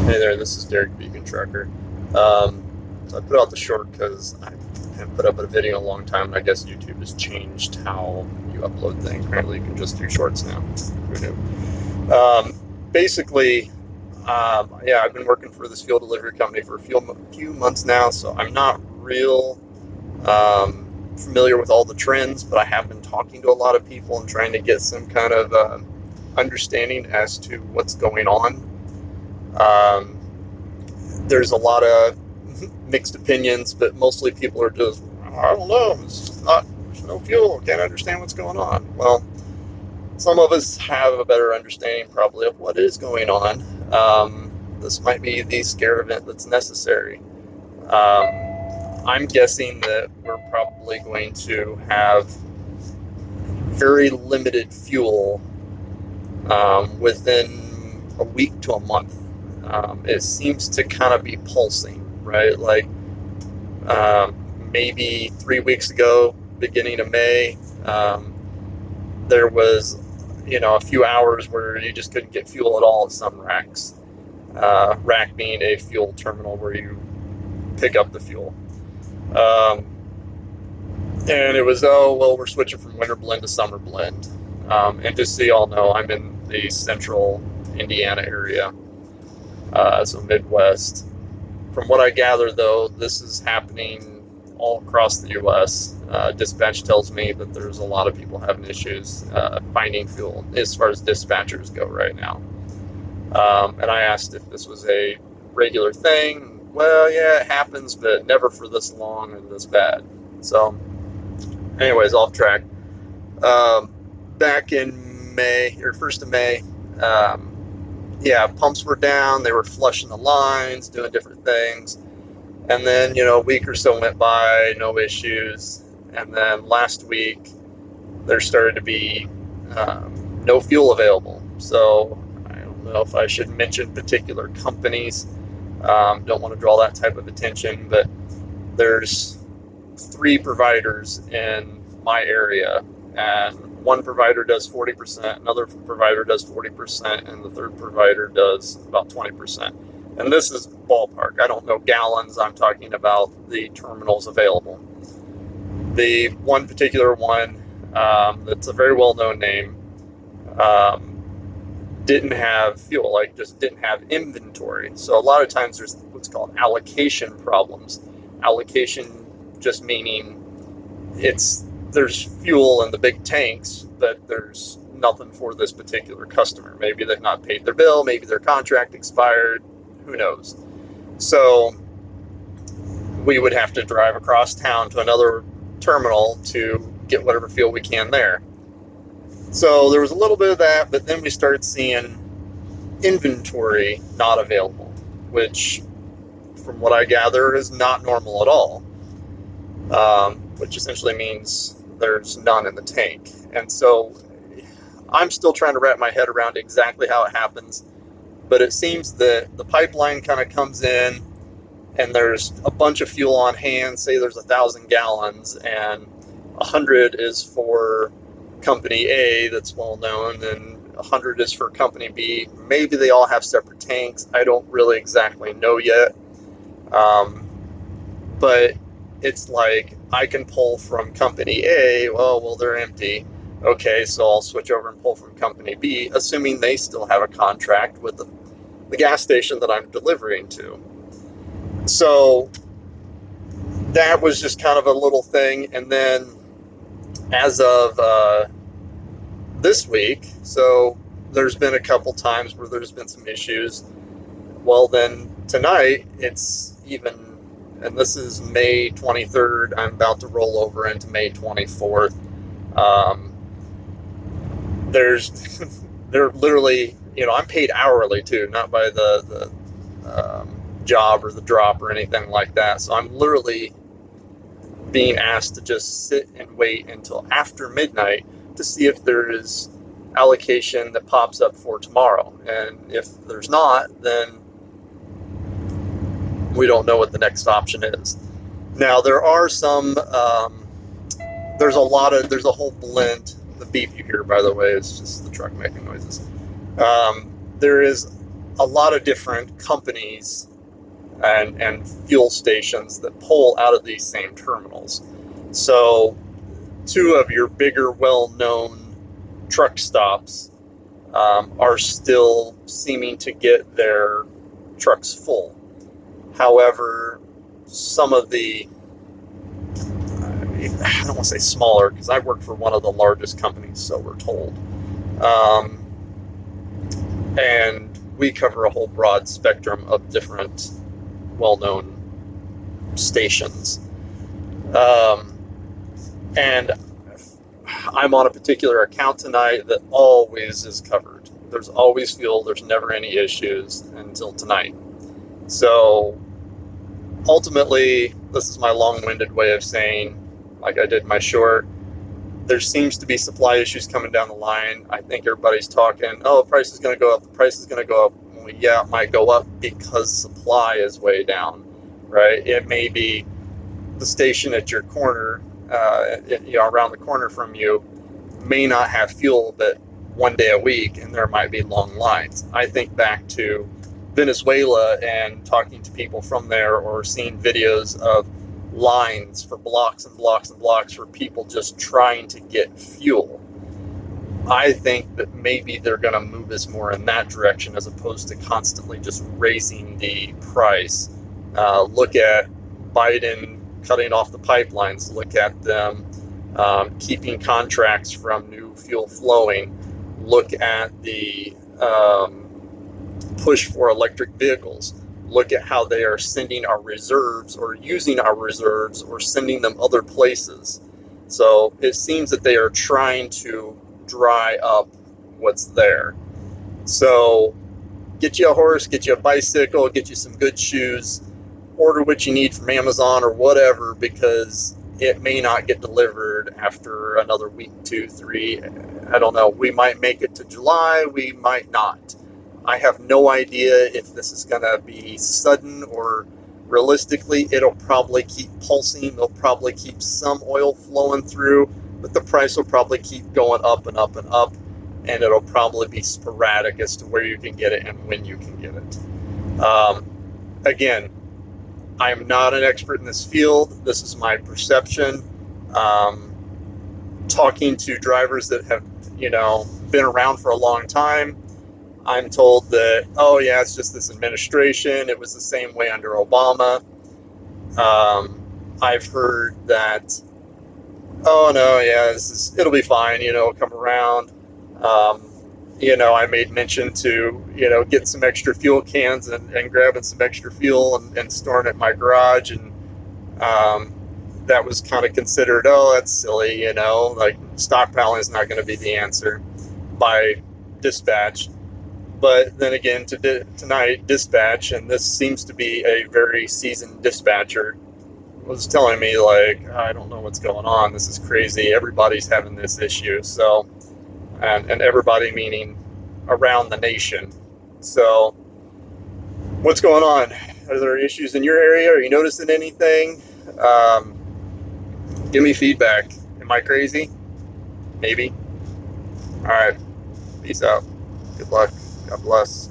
Hey there, this is Derek Beacon Trucker. So I put out the short because I haven't put up a video in a long time, and I guess YouTube has changed how you upload things. Apparently, you can just do shorts now. Who knew? Basically, yeah, I've been working for this fuel delivery company for a few months now, so I'm not real familiar with all the trends, but I have been talking to a lot of people and trying to get some kind of understanding as to what's going on. There's a lot of mixed opinions, but mostly people are just, I don't know, there's no fuel, can't understand what's going on. Well, some of us have a better understanding probably of what is going on. This might be the scare event that's necessary. I'm guessing that we're probably going to have very limited fuel within a week to a month. It seems to kind of be pulsing, right? Like maybe 3 weeks ago, beginning of May, there was, a few hours where you just couldn't get fuel at all at some racks. Rack being a fuel terminal where you pick up the fuel. And it was, we're switching from winter blend to summer blend. And just so you all know, I'm in the central Indiana area. So Midwest. From what I gather, though, this is happening all across the U.S. Dispatch tells me that there's a lot of people having issues finding fuel as far as dispatchers go right now. And I asked if this was a regular thing. Well, yeah, it happens, but never for this long and this bad. So, anyways, off track. Back in May, or 1st of May, pumps were down, they were flushing the lines, doing different things. And then, a week or so went by, no issues. And then last week, there started to be no fuel available. So I don't know if I should mention particular companies. Don't want to draw that type of attention, but there's 3 providers in my area, and one provider does 40%, another provider does 40%, and the third provider does about 20%. And this is ballpark. I don't know gallons. I'm talking about the terminals available. The one particular one, that's a very well-known name, didn't have fuel, just didn't have inventory. So a lot of times there's what's called allocation problems. Allocation just meaning there's fuel in the big tanks, but there's nothing for this particular customer. Maybe they've not paid their bill, maybe their contract expired, who knows. So we would have to drive across town to another terminal to get whatever fuel we can there. So there was a little bit of that, but then we started seeing inventory not available, which from what I gather is not normal at all, which essentially means there's none in the tank. And so I'm still trying to wrap my head around exactly how it happens, but it seems that the pipeline kind of comes in and there's a bunch of fuel on hand. Say there's 1,000 gallons and 100 is for company A that's well known and 100 is for company B. Maybe they all have separate tanks. I don't really exactly know yet. But it's like I can pull from company A. Well, they're empty. Okay, so I'll switch over and pull from company B, assuming they still have a contract with the gas station that I'm delivering to. So that was just kind of a little thing. And then as of this week, so there's been a couple times where there's been some issues. Well, then tonight it's even, and this is May 23rd. I'm about to roll over into May 24th. They're literally, I'm paid hourly too, not by the job or the drop or anything like that. So I'm literally being asked to just sit and wait until after midnight to see if there is allocation that pops up for tomorrow. And if there's not, then we don't know what the next option is. Now, there are some, there's a whole blend. The beep you hear, by the way, is just the truck making noises. There is a lot of different companies and fuel stations that pull out of these same terminals. So two of your bigger, well-known truck stops are still seeming to get their trucks full. However, some of the, I don't want to say smaller, because I work for one of the largest companies, so we're told. And we cover a whole broad spectrum of different well-known stations. And I'm on a particular account tonight that always is covered. There's always fuel. There's never any issues until tonight. So ultimately, this is my long-winded way of saying, like I did my short, there seems to be supply issues coming down the line. I think everybody's talking, oh, the price is going to go up, the price is going to go up. Well, yeah, it might go up because supply is way down, right? It may be the station at your corner, around the corner from you, may not have fuel but one day a week, and there might be long lines. I think back to Venezuela and talking to people from there, or seeing videos of lines for blocks and blocks and blocks for people just trying to get fuel. I think that maybe they're going to move us more in that direction as opposed to constantly just raising the price. Look at Biden cutting off the pipelines. Look at them keeping contracts from new fuel flowing. Look at the push for electric vehicles. Look at how they are sending our reserves, or using our reserves, or sending them other places. So it seems that they are trying to dry up what's there. So get you a horse, get you a bicycle, get you some good shoes, order what you need from Amazon or whatever, because it may not get delivered after another week, 2, 3. I don't know. We might make it to July. We might not. I have no idea if this is going to be sudden, or realistically, it'll probably keep pulsing. They'll probably keep some oil flowing through, but the price will probably keep going up and up and up, and it'll probably be sporadic as to where you can get it and when you can get it. Again, I'm not an expert in this field. This is my perception. Talking to drivers that have, been around for a long time, I'm told that, oh yeah, it's just this administration. It was the same way under Obama. I've heard that, oh no, yeah, it'll be fine, it'll come around. I made mention to, getting some extra fuel cans and grabbing some extra fuel and storing it in my garage. And that was kind of considered, oh, that's silly, like stockpiling is not going to be the answer by dispatch. But then again, tonight, dispatch, and this seems to be a very seasoned dispatcher, was telling me, like, I don't know what's going on. This is crazy. Everybody's having this issue. So, and everybody meaning around the nation. So, what's going on? Are there issues in your area? Are you noticing anything? Give me feedback. Am I crazy? Maybe. All right. Peace out. Good luck. God bless.